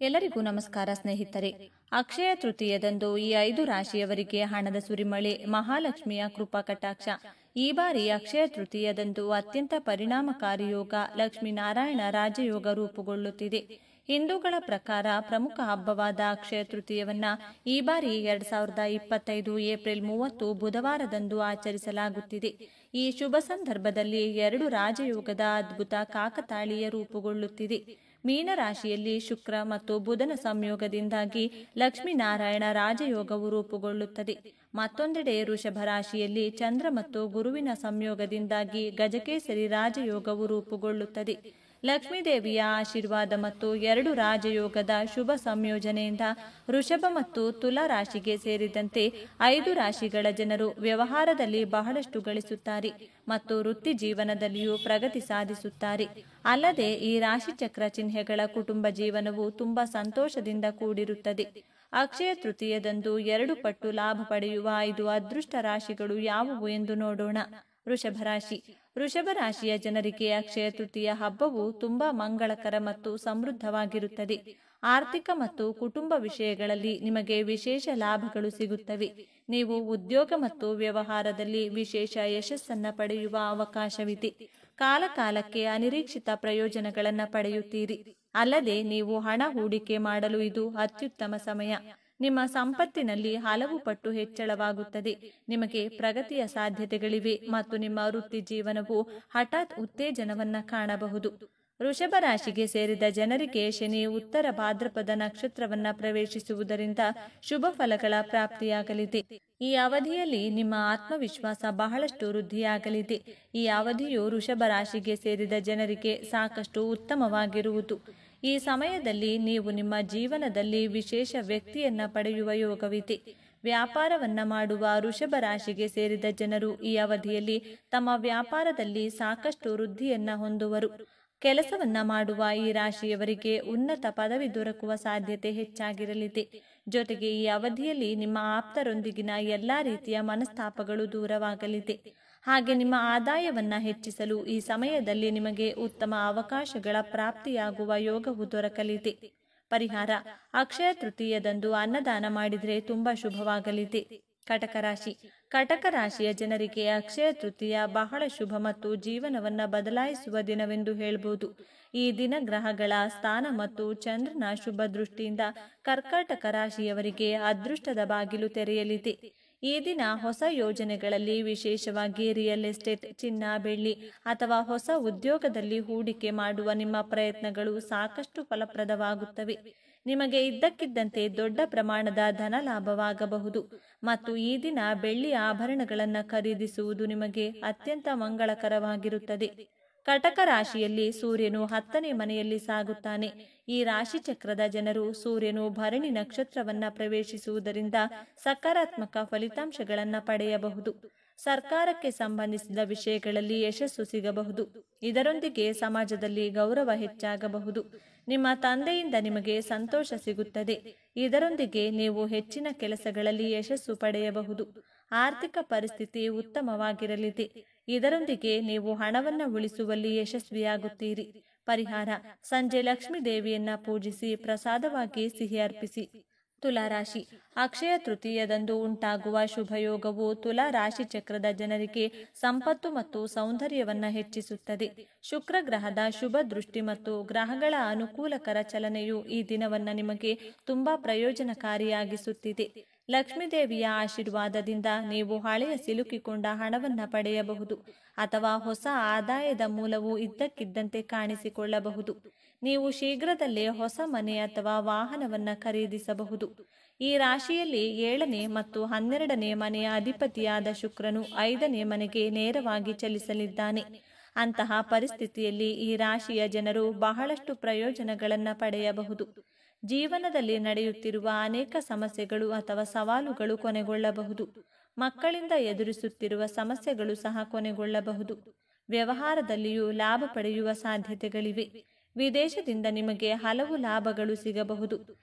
ಎಲ್ಲರಿಗೂ ನಮಸ್ಕಾರ ಸ್ನೇಹಿತರೆ. ಅಕ್ಷಯ ತೃತೀಯದಂದು ಈ 5 ರಾಶಿಯವರಿಗೆ ಹಣದ ಸುರಿಮಳೆ, ಮಹಾಲಕ್ಷ್ಮಿಯ ಕೃಪಾ ಕಟಾಕ್ಷ. ಈ ಬಾರಿ ಅಕ್ಷಯ ತೃತೀಯದಂದು ಅತ್ಯಂತ ಪರಿಣಾಮಕಾರಿ ಯೋಗ ಲಕ್ಷ್ಮೀನಾರಾಯಣ ರಾಜಯೋಗ ರೂಪುಗೊಳ್ಳುತ್ತಿದೆ. ಹಿಂದೂಗಳ ಪ್ರಕಾರ ಪ್ರಮುಖ ಹಬ್ಬವಾದ ಅಕ್ಷಯ ತೃತೀಯವನ್ನ ಈ ಬಾರಿ 2025 ಏಪ್ರಿಲ್ 30 ಬುಧವಾರದಂದು ಆಚರಿಸಲಾಗುತ್ತಿದೆ. ಈ ಶುಭ ಸಂದರ್ಭದಲ್ಲಿ 2 ರಾಜಯೋಗದ ಅದ್ಭುತ ಕಾಕತಾಳೀಯ ರೂಪುಗೊಳ್ಳುತ್ತಿದೆ. ಮೀನರಾಶಿಯಲ್ಲಿ ಶುಕ್ರ ಮತ್ತು ಬುಧನ ಸಂಯೋಗದಿಂದಾಗಿ ಲಕ್ಷ್ಮೀನಾರಾಯಣ ರಾಜಯೋಗವು ರೂಪುಗೊಳ್ಳುತ್ತದೆ. ಮತ್ತೊಂದೆಡೆ ವೃಷಭ ರಾಶಿಯಲ್ಲಿ ಚಂದ್ರ ಮತ್ತು ಗುರುವಿನ ಸಂಯೋಗದಿಂದಾಗಿ ಗಜಕೇಸರಿ ರಾಜಯೋಗವು ರೂಪುಗೊಳ್ಳುತ್ತದೆ. ಲಕ್ಷ್ಮೀದೇವಿಯ ಆಶೀರ್ವಾದ ಮತ್ತು 2 ರಾಜಯೋಗದ ಶುಭ ಸಂಯೋಜನೆಯಿಂದ ವೃಷಭ ಮತ್ತು ತುಲಾ ರಾಶಿಗೆ ಸೇರಿದಂತೆ 5 ರಾಶಿಗಳ ಜನರು ವ್ಯವಹಾರದಲ್ಲಿ ಬಹಳಷ್ಟು ಗಳಿಸುತ್ತಾರೆ ಮತ್ತು ವೃತ್ತಿ ಜೀವನದಲ್ಲಿಯೂ ಪ್ರಗತಿ ಸಾಧಿಸುತ್ತಾರೆ. ಅಲ್ಲದೆ ಈ ರಾಶಿಚಕ್ರ ಚಿಹ್ನೆಗಳ ಕುಟುಂಬ ಜೀವನವು ತುಂಬಾ ಸಂತೋಷದಿಂದ ಕೂಡಿರುತ್ತದೆ. ಅಕ್ಷಯ ತೃತೀಯದಂದು 2 ಪಟ್ಟು ಲಾಭ ಪಡೆಯುವ 5 ಅದೃಷ್ಟ ರಾಶಿಗಳು ಯಾವುವು ಎಂದು ನೋಡೋಣ. ವೃಷಭ ರಾಶಿ. ವೃಷಭ ರಾಶಿಯ ಜನರಿಗೆ ಅಕ್ಷಯ ತೃತೀಯ ಹಬ್ಬವು ತುಂಬಾ ಮಂಗಳಕರ ಮತ್ತು ಸಮೃದ್ಧವಾಗಿರುತ್ತದೆ. ಆರ್ಥಿಕ ಮತ್ತು ಕುಟುಂಬ ವಿಷಯಗಳಲ್ಲಿ ನಿಮಗೆ ವಿಶೇಷ ಲಾಭಗಳು ಸಿಗುತ್ತವೆ. ನೀವು ಉದ್ಯೋಗ ಮತ್ತು ವ್ಯವಹಾರದಲ್ಲಿ ವಿಶೇಷ ಯಶಸ್ಸನ್ನ ಪಡೆಯುವ ಅವಕಾಶವಿದೆ. ಕಾಲಕಾಲಕ್ಕೆ ಅನಿರೀಕ್ಷಿತ ಪ್ರಯೋಜನಗಳನ್ನು ಪಡೆಯುತ್ತೀರಿ. ಅಲ್ಲದೆ ನೀವು ಹಣ ಹೂಡಿಕೆ ಮಾಡಲು ಇದು ಅತ್ಯುತ್ತಮ ಸಮಯ. ನಿಮ್ಮ ಸಂಪತ್ತಿನಲ್ಲಿ ಹಲವು ಪಟ್ಟು ಹೆಚ್ಚಳವಾಗುತ್ತದೆ. ನಿಮಗೆ ಪ್ರಗತಿಯ ಸಾಧ್ಯತೆಗಳಿವೆ ಮತ್ತು ನಿಮ್ಮ ವೃತ್ತಿ ಜೀವನವು ಹಠಾತ್ ಉತ್ತೇಜನವನ್ನ ಕಾಣಬಹುದು. ವೃಷಭ ರಾಶಿಗೆ ಸೇರಿದ ಜನರಿಗೆ ಶನಿ ಉತ್ತರ ಭಾದ್ರಪದ ನಕ್ಷತ್ರವನ್ನ ಪ್ರವೇಶಿಸುವುದರಿಂದ ಶುಭ ಫಲಗಳ ಪ್ರಾಪ್ತಿಯಾಗಲಿದೆ. ಈ ಅವಧಿಯಲ್ಲಿ ನಿಮ್ಮ ಆತ್ಮವಿಶ್ವಾಸ ಬಹಳಷ್ಟು ವೃದ್ಧಿಯಾಗಲಿದೆ. ಈ ಅವಧಿಯು ವೃಷಭ ರಾಶಿಗೆ ಸೇರಿದ ಜನರಿಗೆ ಸಾಕಷ್ಟು ಉತ್ತಮವಾಗಿರುವುದು. ಈ ಸಮಯದಲ್ಲಿ ನೀವು ನಿಮ್ಮ ಜೀವನದಲ್ಲಿ ವಿಶೇಷ ವ್ಯಕ್ತಿಯನ್ನ ಪಡೆಯುವ ಯೋಗವಿದೆ. ವ್ಯಾಪಾರವನ್ನ ಮಾಡುವ ವೃಷಭ ರಾಶಿಗೆ ಸೇರಿದ ಜನರು ಈ ಅವಧಿಯಲ್ಲಿ ತಮ್ಮ ವ್ಯಾಪಾರದಲ್ಲಿ ಸಾಕಷ್ಟು ವೃದ್ಧಿಯನ್ನ ಹೊಂದುವರು. ಕೆಲಸವನ್ನ ಮಾಡುವ ಈ ರಾಶಿಯವರಿಗೆ ಉನ್ನತ ಪದವಿ ದೊರಕುವ ಸಾಧ್ಯತೆ ಹೆಚ್ಚಾಗಿರಲಿದೆ. ಜೊತೆಗೆ ಈ ಅವಧಿಯಲ್ಲಿ ನಿಮ್ಮ ಆಪ್ತರೊಂದಿಗಿನ ಎಲ್ಲಾ ರೀತಿಯ ಮನಸ್ತಾಪಗಳು ದೂರವಾಗಲಿದೆ. ಹಾಗೆ ನಿಮ್ಮ ಆದಾಯವನ್ನ ಹೆಚ್ಚಿಸಲು ಈ ಸಮಯದಲ್ಲಿ ನಿಮಗೆ ಉತ್ತಮ ಅವಕಾಶಗಳ ಪ್ರಾಪ್ತಿಯಾಗುವ ಯೋಗವು ದೊರಕಲಿದೆ. ಪರಿಹಾರ: ಅಕ್ಷಯ ತೃತೀಯದಂದು ಅನ್ನದಾನ ಮಾಡಿದರೆ ತುಂಬಾ ಶುಭವಾಗಲಿದೆ. ಕಟಕ ರಾಶಿ. ಕಟಕ ರಾಶಿಯ ಜನರಿಗೆ ಅಕ್ಷಯ ತೃತೀಯ ಬಹಳ ಶುಭ ಮತ್ತು ಜೀವನವನ್ನ ಬದಲಾಯಿಸುವ ದಿನವೆಂದು ಹೇಳಬಹುದು. ಈ ದಿನ ಗ್ರಹಗಳ ಸ್ಥಾನ ಮತ್ತು ಚಂದ್ರನ ಶುಭ ದೃಷ್ಟಿಯಿಂದ ಕರ್ಕಾಟಕ ರಾಶಿಯವರಿಗೆ ಅದೃಷ್ಟದ ಬಾಗಿಲು ತೆರೆಯಲಿದೆ. ಈ ದಿನ ಹೊಸ ಯೋಜನೆಗಳಲ್ಲಿ, ವಿಶೇಷವಾಗಿ ರಿಯಲ್ ಎಸ್ಟೇಟ್, ಚಿನ್ನ, ಬೆಳ್ಳಿ ಅಥವಾ ಹೊಸ ಉದ್ಯೋಗದಲ್ಲಿ ಹೂಡಿಕೆ ಮಾಡುವ ನಿಮ್ಮ ಪ್ರಯತ್ನಗಳು ಸಾಕಷ್ಟು ಫಲಪ್ರದವಾಗುತ್ತವೆ. ನಿಮಗೆ ಇದ್ದಕ್ಕಿದ್ದಂತೆ ದೊಡ್ಡ ಪ್ರಮಾಣದ ಧನ ಲಾಭವಾಗಬಹುದು ಮತ್ತು ಈ ದಿನ ಬೆಳ್ಳಿ ಆಭರಣಗಳನ್ನು ಖರೀದಿಸುವುದು ನಿಮಗೆ ಅತ್ಯಂತ ಮಂಗಳಕರವಾಗಿರುತ್ತದೆ. ಕಟಕ ರಾಶಿಯಲ್ಲಿ ಸೂರ್ಯನು 10ನೇ ಮನೆಯಲ್ಲಿ ಸಾಗುತ್ತಾನೆ. ಈ ರಾಶಿ ಚಕ್ರದ ಜನರು ಸೂರ್ಯನು ಭರಣಿ ನಕ್ಷತ್ರವನ್ನ ಪ್ರವೇಶಿಸುವುದರಿಂದ ಸಕಾರಾತ್ಮಕ ಫಲಿತಾಂಶಗಳನ್ನು ಪಡೆಯಬಹುದು. ಸರ್ಕಾರಕ್ಕೆ ಸಂಬಂಧಿಸಿದ ವಿಷಯಗಳಲ್ಲಿ ಯಶಸ್ಸು ಸಿಗಬಹುದು. ಇದರೊಂದಿಗೆ ಸಮಾಜದಲ್ಲಿ ಗೌರವ ಹೆಚ್ಚಾಗಬಹುದು. ನಿಮ್ಮ ತಂದೆಯಿಂದ ನಿಮಗೆ ಸಂತೋಷ ಸಿಗುತ್ತದೆ. ಇದರೊಂದಿಗೆ ನೀವು ಹೆಚ್ಚಿನ ಕೆಲಸಗಳಲ್ಲಿ ಯಶಸ್ಸು ಪಡೆಯಬಹುದು. ಆರ್ಥಿಕ ಪರಿಸ್ಥಿತಿ ಉತ್ತಮವಾಗಿರಲಿದೆ. ಇದರೊಂದಿಗೆ ನೀವು ಹಣವನ್ನು ಉಳಿಸುವಲ್ಲಿ ಯಶಸ್ವಿಯಾಗುತ್ತೀರಿ. ಪರಿಹಾರ: ಸಂಜೆ ಲಕ್ಷ್ಮೀ ದೇವಿಯನ್ನ ಪೂಜಿಸಿ ಪ್ರಸಾದವಾಗಿ ಸಿಹಿ ಅರ್ಪಿಸಿ. ತುಲಾ ರಾಶಿ. ಅಕ್ಷಯ ತೃತೀಯದಂದು ಉಂಟಾಗುವ ಶುಭಯೋಗವು ತುಲಾ ರಾಶಿ ಚಕ್ರದ ಜನರಿಗೆ ಸಂಪತ್ತು ಮತ್ತು ಸೌಂದರ್ಯವನ್ನ ಹೆಚ್ಚಿಸುತ್ತದೆ. ಶುಕ್ರ ಗ್ರಹದ ಶುಭ ದೃಷ್ಟಿ ಮತ್ತು ಗ್ರಹಗಳ ಅನುಕೂಲಕರ ಚಲನೆಯು ಈ ದಿನವನ್ನ ನಿಮಗೆ ತುಂಬಾ ಪ್ರಯೋಜನಕಾರಿಯಾಗಿಸುತ್ತಿದೆ. ಲಕ್ಷ್ಮೀದೇವಿಯ ಆಶೀರ್ವಾದದಿಂದ ನೀವು ಹಳೆಯ ಸಿಲುಕಿಕೊಂಡ ಹಣವನ್ನ ಪಡೆಯಬಹುದು ಅಥವಾ ಹೊಸ ಆದಾಯದ ಮೂಲವು ಇದ್ದಕ್ಕಿದ್ದಂತೆ ಕಾಣಿಸಿಕೊಳ್ಳಬಹುದು. ನೀವು ಶೀಘ್ರದಲ್ಲೇ ಹೊಸ ಮನೆ ಅಥವಾ ವಾಹನವನ್ನ ಖರೀದಿಸಬಹುದು. ಈ ರಾಶಿಯಲ್ಲಿ 7ನೇ ಮತ್ತು 12ನೇ ಮನೆಯ ಅಧಿಪತಿಯಾದ ಶುಕ್ರನು 5ನೇ ಮನೆಗೆ ನೇರವಾಗಿ ಚಲಿಸಲಿದ್ದಾನೆ. ಅಂತಹ ಪರಿಸ್ಥಿತಿಯಲ್ಲಿ ಈ ರಾಶಿಯ ಜನರು ಬಹಳಷ್ಟು ಪ್ರಯೋಜನಗಳನ್ನು ಪಡೆಯಬಹುದು. ಜೀವನದಲ್ಲಿ ನಡೆಯುತ್ತಿರುವ ಅನೇಕ ಸಮಸ್ಯೆಗಳು ಅಥವಾ ಸವಾಲುಗಳು ಕೊನೆಗೊಳ್ಳಬಹುದು. ಮಕ್ಕಳಿಂದ ಎದುರಿಸುತ್ತಿರುವ ಸಮಸ್ಯೆಗಳು ಸಹ ಕೊನೆಗೊಳ್ಳಬಹುದು. ವ್ಯವಹಾರದಲ್ಲಿಯೂ ಲಾಭ ಪಡೆಯುವ ಸಾಧ್ಯತೆಗಳಿವೆ. ವಿದೇಶದಿಂದ ನಿಮಗೆ ಹಲವು ಲಾಭಗಳು ಸಿಗಬಹುದು.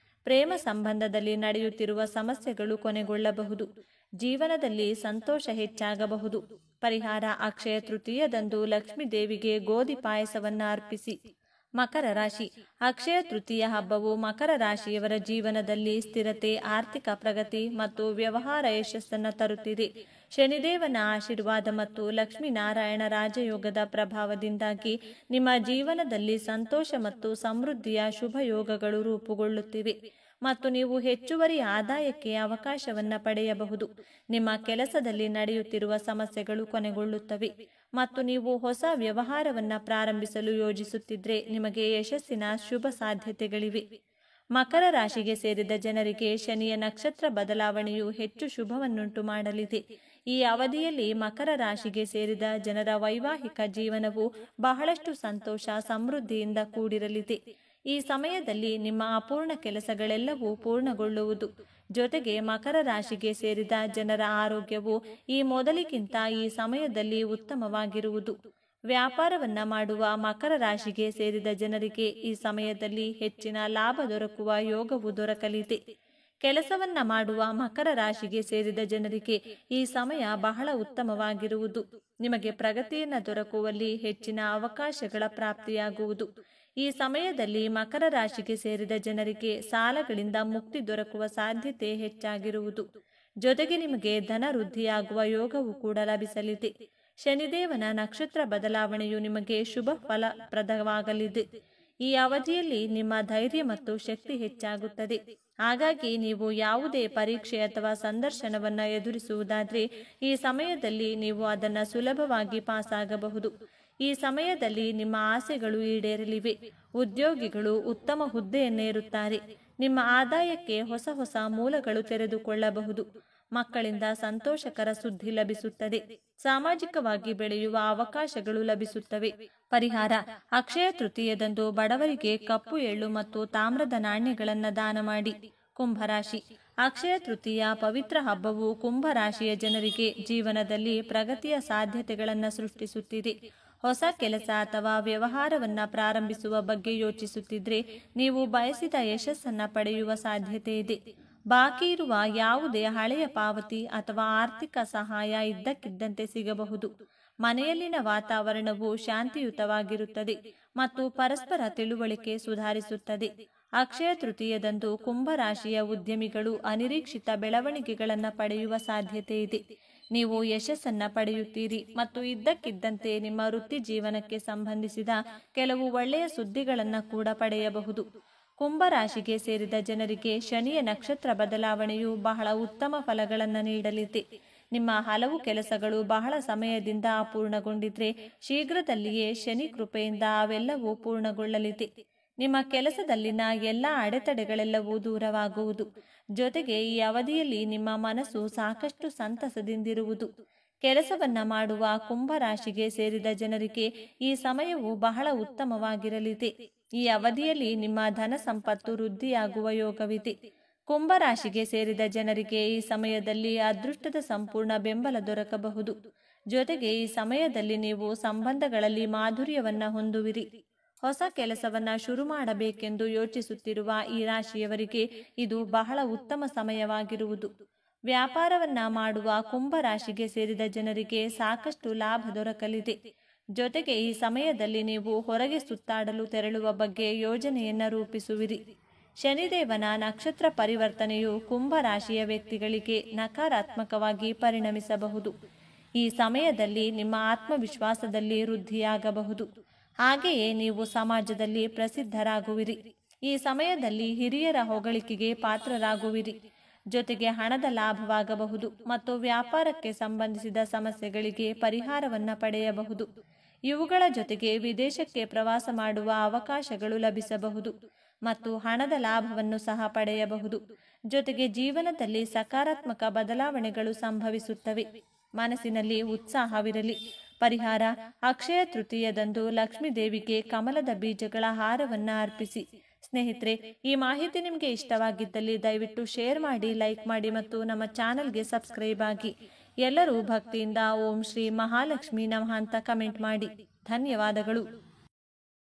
ಪ್ರೇಮ ಸಂಬಂಧದಲ್ಲಿ ನಡೆಯುತ್ತಿರುವ ಸಮಸ್ಯೆಗಳು ಕೊನೆಗೊಳ್ಳಬಹುದು. ಜೀವನದಲ್ಲಿ ಸಂತೋಷ ಹೆಚ್ಚಾಗಬಹುದು. ಪರಿಹಾರ: ಅಕ್ಷಯ ತೃತೀಯದಂದು ಲಕ್ಷ್ಮೀ ದೇವಿಗೆ ಗೋಧಿ ಪಾಯಸವನ್ನ ಅರ್ಪಿಸಿ. ಮಕರ ರಾಶಿ. ಅಕ್ಷಯ ತೃತೀಯ ಹಬ್ಬವು ಮಕರ ರಾಶಿಯವರ ಜೀವನದಲ್ಲಿ ಸ್ಥಿರತೆ, ಆರ್ಥಿಕ ಪ್ರಗತಿ ಮತ್ತು ವ್ಯವಹಾರ ಯಶಸ್ಸನ್ನು ತರುತ್ತಿದೆ. ಶನಿದೇವನ ಆಶೀರ್ವಾದ ಮತ್ತು ಲಕ್ಷ್ಮೀನಾರಾಯಣ ರಾಜಯೋಗದ ಪ್ರಭಾವದಿಂದಾಗಿ ನಿಮ್ಮ ಜೀವನದಲ್ಲಿ ಸಂತೋಷ ಮತ್ತು ಸಮೃದ್ಧಿಯ ಶುಭ ಯೋಗಗಳು ರೂಪುಗೊಳ್ಳುತ್ತಿವೆ ಮತ್ತು ನೀವು ಹೆಚ್ಚುವರಿ ಆದಾಯಕ್ಕೆ ಅವಕಾಶವನ್ನು ಪಡೆಯಬಹುದು. ನಿಮ್ಮ ಕೆಲಸದಲ್ಲಿ ನಡೆಯುತ್ತಿರುವ ಸಮಸ್ಯೆಗಳು ಕೊನೆಗೊಳ್ಳುತ್ತವೆ ಮತ್ತು ನೀವು ಹೊಸ ವ್ಯವಹಾರವನ್ನು ಪ್ರಾರಂಭಿಸಲು ಯೋಜಿಸುತ್ತಿದ್ದರೆ ನಿಮಗೆ ಯಶಸ್ಸಿನ ಶುಭ ಸಾಧ್ಯತೆಗಳಿವೆ. ಮಕರ ರಾಶಿಗೆ ಸೇರಿದ ಜನರಿಗೆ ಶನಿಯ ನಕ್ಷತ್ರ ಬದಲಾವಣೆಯು ಹೆಚ್ಚು ಶುಭವನ್ನುಂಟು ಮಾಡಲಿದೆ. ಈ ಅವಧಿಯಲ್ಲಿ ಮಕರ ರಾಶಿಗೆ ಸೇರಿದ ಜನರ ವೈವಾಹಿಕ ಜೀವನವು ಬಹಳಷ್ಟು ಸಂತೋಷ, ಸಮೃದ್ಧಿಯಿಂದ ಕೂಡಿರಲಿದೆ. ಈ ಸಮಯದಲ್ಲಿ ನಿಮ್ಮ ಅಪೂರ್ಣ ಕೆಲಸಗಳೆಲ್ಲವೂ ಪೂರ್ಣಗೊಳ್ಳುವುದು. ಜೊತೆಗೆ ಮಕರ ರಾಶಿಗೆ ಸೇರಿದ ಜನರ ಆರೋಗ್ಯವು ಈ ಮೊದಲಿಗಿಂತ ಈ ಸಮಯದಲ್ಲಿ ಉತ್ತಮವಾಗಿರುವುದು. ವ್ಯಾಪಾರವನ್ನ ಮಾಡುವ ಮಕರ ರಾಶಿಗೆ ಸೇರಿದ ಜನರಿಗೆ ಈ ಸಮಯದಲ್ಲಿ ಹೆಚ್ಚಿನ ಲಾಭ ದೊರಕುವ ಯೋಗವು ದೊರಕಲಿದೆ. ಕೆಲಸವನ್ನ ಮಾಡುವ ಮಕರ ರಾಶಿಗೆ ಸೇರಿದ ಜನರಿಗೆ ಈ ಸಮಯ ಬಹಳ ಉತ್ತಮವಾಗಿರುವುದು. ನಿಮಗೆ ಪ್ರಗತಿಯನ್ನು ದೊರಕುವಲ್ಲಿ ಹೆಚ್ಚಿನ ಅವಕಾಶಗಳ ಪ್ರಾಪ್ತಿಯಾಗುವುದು. ಈ ಸಮಯದಲ್ಲಿ ಮಕರ ರಾಶಿಗೆ ಸೇರಿದ ಜನರಿಗೆ ಸಾಲಗಳಿಂದ ಮುಕ್ತಿ ದೊರಕುವ ಸಾಧ್ಯತೆ ಹೆಚ್ಚಾಗಿರುವುದು. ಜೊತೆಗೆ ನಿಮಗೆ ಧನ ವೃದ್ಧಿಯಾಗುವ ಯೋಗವು ಕೂಡ ಲಭಿಸಲಿದೆ. ಶನಿದೇವನ ನಕ್ಷತ್ರ ಬದಲಾವಣೆಯು ನಿಮಗೆ ಶುಭ ಫಲಪ್ರದವಾಗಲಿದೆ. ಈ ಅವಧಿಯಲ್ಲಿ ನಿಮ್ಮ ಧೈರ್ಯ ಮತ್ತು ಶಕ್ತಿ ಹೆಚ್ಚಾಗುತ್ತದೆ. ಹಾಗಾಗಿ ನೀವು ಯಾವುದೇ ಪರೀಕ್ಷೆ ಅಥವಾ ಸಂದರ್ಶನವನ್ನು ಎದುರಿಸುವುದಾದರೆ ಈ ಸಮಯದಲ್ಲಿ ನೀವು ಅದನ್ನು ಸುಲಭವಾಗಿ ಪಾಸ್ ಆಗಬಹುದು. ಈ ಸಮಯದಲ್ಲಿ ನಿಮ್ಮ ಆಸೆಗಳು ಈಡೇರಲಿವೆ. ಉದ್ಯೋಗಿಗಳು ಉತ್ತಮ ಹುದ್ದೆಯನ್ನೇರುತ್ತಾರೆ. ನಿಮ್ಮ ಆದಾಯಕ್ಕೆ ಹೊಸ ಹೊಸ ಮೂಲಗಳು ತೆರೆದುಕೊಳ್ಳಬಹುದು. ಮಕ್ಕಳಿಂದ ಸಂತೋಷಕರ ಸುದ್ದಿ ಲಭಿಸುತ್ತದೆ. ಸಾಮಾಜಿಕವಾಗಿ ಬೆಳೆಯುವ ಅವಕಾಶಗಳು ಲಭಿಸುತ್ತವೆ. ಪರಿಹಾರ: ಅಕ್ಷಯ ತೃತೀಯದಂದು ಬಡವರಿಗೆ ಕಪ್ಪು ಎಳ್ಳು ಮತ್ತು ತಾಮ್ರದ ನಾಣ್ಯಗಳನ್ನು ದಾನ ಮಾಡಿ. ಕುಂಭರಾಶಿ. ಅಕ್ಷಯ ತೃತೀಯ ಪವಿತ್ರ ಹಬ್ಬವು ಕುಂಭರಾಶಿಯ ಜನರಿಗೆ ಜೀವನದಲ್ಲಿ ಪ್ರಗತಿಯ ಸಾಧ್ಯತೆಗಳನ್ನು ಸೃಷ್ಟಿಸುತ್ತಿದೆ. ಹೊಸ ಕೆಲಸ ಅಥವಾ ವ್ಯವಹಾರವನ್ನು ಪ್ರಾರಂಭಿಸುವ ಬಗ್ಗೆ ಯೋಚಿಸುತ್ತಿದ್ರೆ ನೀವು ಬಯಸಿದ ಯಶಸ್ಸನ್ನು ಪಡೆಯುವ ಸಾಧ್ಯತೆ ಇದೆ. ಬಾಕಿ ಇರುವ ಯಾವುದೇ ಹಳೆಯ ಪಾವತಿ ಅಥವಾ ಆರ್ಥಿಕ ಸಹಾಯ ಇದ್ದಕ್ಕಿದ್ದಂತೆ ಸಿಗಬಹುದು. ಮನೆಯಲ್ಲಿನ ವಾತಾವರಣವು ಶಾಂತಿಯುತವಾಗಿರುತ್ತದೆ ಮತ್ತು ಪರಸ್ಪರ ತಿಳುವಳಿಕೆ ಸುಧಾರಿಸುತ್ತದೆ. ಅಕ್ಷಯ ತೃತೀಯದಂದು ಕುಂಭರಾಶಿಯ ಉದ್ಯಮಿಗಳು ಅನಿರೀಕ್ಷಿತ ಬೆಳವಣಿಗೆಗಳನ್ನು ಪಡೆಯುವ ಸಾಧ್ಯತೆ ಇದೆ. ನೀವು ಯಶಸ್ಸನ್ನು ಪಡೆಯುತ್ತೀರಿ ಮತ್ತು ಇದ್ದಕ್ಕಿದ್ದಂತೆ ನಿಮ್ಮ ವೃತ್ತಿ ಜೀವನಕ್ಕೆ ಸಂಬಂಧಿಸಿದ ಕೆಲವು ಒಳ್ಳೆಯ ಸುದ್ದಿಗಳನ್ನು ಕೂಡ ಪಡೆಯಬಹುದು. ಕುಂಭರಾಶಿಗೆ ಸೇರಿದ ಜನರಿಗೆ ಶನಿಯ ನಕ್ಷತ್ರ ಬದಲಾವಣೆಯು ಬಹಳ ಉತ್ತಮ ಫಲಗಳನ್ನು ನೀಡಲಿದೆ. ನಿಮ್ಮ ಹಲವು ಕೆಲಸಗಳು ಬಹಳ ಸಮಯದಿಂದ ಅಪೂರ್ಣಗೊಂಡಿದ್ರೆ ಶೀಘ್ರದಲ್ಲಿಯೇ ಶನಿ ಕೃಪೆಯಿಂದ ಅವೆಲ್ಲವೂ ಪೂರ್ಣಗೊಳ್ಳಲಿದೆ. ನಿಮ್ಮ ಕೆಲಸದಲ್ಲಿನ ಎಲ್ಲ ಅಡೆತಡೆಗಳೆಲ್ಲವೂ ದೂರವಾಗುವುದು. ಜೊತೆಗೆ ಈ ಅವಧಿಯಲ್ಲಿ ನಿಮ್ಮ ಮನಸ್ಸು ಸಾಕಷ್ಟು ಸಂತಸದಿಂದಿರುವುದು. ಕೆಲಸವನ್ನ ಮಾಡುವ ಕುಂಭರಾಶಿಗೆ ಸೇರಿದ ಜನರಿಗೆ ಈ ಸಮಯವು ಬಹಳ ಉತ್ತಮವಾಗಿರಲಿದೆ. ಈ ಅವಧಿಯಲ್ಲಿ ನಿಮ್ಮ ಧನ ಸಂಪತ್ತು ವೃದ್ಧಿಯಾಗುವ ಯೋಗವಿದೆ. ಕುಂಭರಾಶಿಗೆ ಸೇರಿದ ಜನರಿಗೆ ಈ ಸಮಯದಲ್ಲಿ ಅದೃಷ್ಟದ ಸಂಪೂರ್ಣ ಬೆಂಬಲ ದೊರಕಬಹುದು. ಜೊತೆಗೆ ಈ ಸಮಯದಲ್ಲಿ ನೀವು ಸಂಬಂಧಗಳಲ್ಲಿ ಮಾಧುರ್ಯವನ್ನ ಹೊಂದುವಿರಿ. ಹೊಸ ಕೆಲಸವನ್ನ ಶುರು ಮಾಡಬೇಕೆಂದು ಯೋಚಿಸುತ್ತಿರುವ ಈ ರಾಶಿಯವರಿಗೆ ಇದು ಬಹಳ ಉತ್ತಮ ಸಮಯವಾಗಿರುವುದು. ವ್ಯಾಪಾರವನ್ನ ಮಾಡುವ ಕುಂಭರಾಶಿಗೆ ಸೇರಿದ ಜನರಿಗೆ ಸಾಕಷ್ಟು ಲಾಭ ದೊರಕಲಿದೆ. ಜೊತೆಗೆ ಈ ಸಮಯದಲ್ಲಿ ನೀವು ಹೊರಗೆ ಸುತ್ತಾಡಲು ತೆರಳುವ ಬಗ್ಗೆ ಯೋಜನೆಯನ್ನ ರೂಪಿಸುವಿರಿ. ಶನಿದೇವನ ನಕ್ಷತ್ರ ಪರಿವರ್ತನೆಯು ಕುಂಭರಾಶಿಯ ವ್ಯಕ್ತಿಗಳಿಗೆ ನಕಾರಾತ್ಮಕವಾಗಿ ಪರಿಣಮಿಸಬಹುದು. ಈ ಸಮಯದಲ್ಲಿ ನಿಮ್ಮ ಆತ್ಮವಿಶ್ವಾಸದಲ್ಲಿ ವೃದ್ಧಿಯಾಗಬಹುದು. ಹಾಗೆಯೇ ನೀವು ಸಮಾಜದಲ್ಲಿ ಪ್ರಸಿದ್ಧರಾಗುವಿರಿ. ಈ ಸಮಯದಲ್ಲಿ ಹಿರಿಯರ ಹೊಗಳಿಕೆಗೆ ಪಾತ್ರರಾಗುವಿರಿ. ಜೊತೆಗೆ ಹಣದ ಲಾಭವಾಗಬಹುದು ಮತ್ತು ವ್ಯಾಪಾರಕ್ಕೆ ಸಂಬಂಧಿಸಿದ ಸಮಸ್ಯೆಗಳಿಗೆ ಪರಿಹಾರವನ್ನು ಪಡೆಯಬಹುದು. ಇವುಗಳ ಜೊತೆಗೆ ವಿದೇಶಕ್ಕೆ ಪ್ರವಾಸ ಮಾಡುವ ಅವಕಾಶಗಳು ಲಭಿಸಬಹುದು ಮತ್ತು ಹಣದ ಲಾಭವನ್ನು ಸಹ ಪಡೆಯಬಹುದು. ಜೊತೆಗೆ ಜೀವನದಲ್ಲಿ ಸಕಾರಾತ್ಮಕ ಬದಲಾವಣೆಗಳು ಸಂಭವಿಸುತ್ತವೆ. ಮನಸ್ಸಿನಲ್ಲಿ ಉತ್ಸಾಹವಿರಲಿ. ಪರಿಹಾರ: ಅಕ್ಷಯ ತೃತೀಯದಂದು ಲಕ್ಷ್ಮೀ ದೇವಿಗೆ ಕಮಲದ ಬೀಜಗಳ ಹಾರವನ್ನು ಅರ್ಪಿಸಿ. ಸ್ನೇಹಿತರೆ, ಈ ಮಾಹಿತಿ ನಿಮಗೆ ಇಷ್ಟವಾಗಿದ್ದಲ್ಲಿ ದಯವಿಟ್ಟು ಶೇರ್ ಮಾಡಿ, ಲೈಕ್ ಮಾಡಿ ಮತ್ತು ನಮ್ಮ ಚಾನೆಲ್ಗೆ ಸಬ್ಸ್ಕ್ರೈಬ್ ಆಗಿ. ಎಲ್ಲರೂ ಭಕ್ತಿಯಿಂದ ಓಂ ಶ್ರೀ ಮಹಾಲಕ್ಷ್ಮೀ ನಮಃ ಅಂತ ಕಮೆಂಟ್ ಮಾಡಿ. ಧನ್ಯವಾದಗಳು.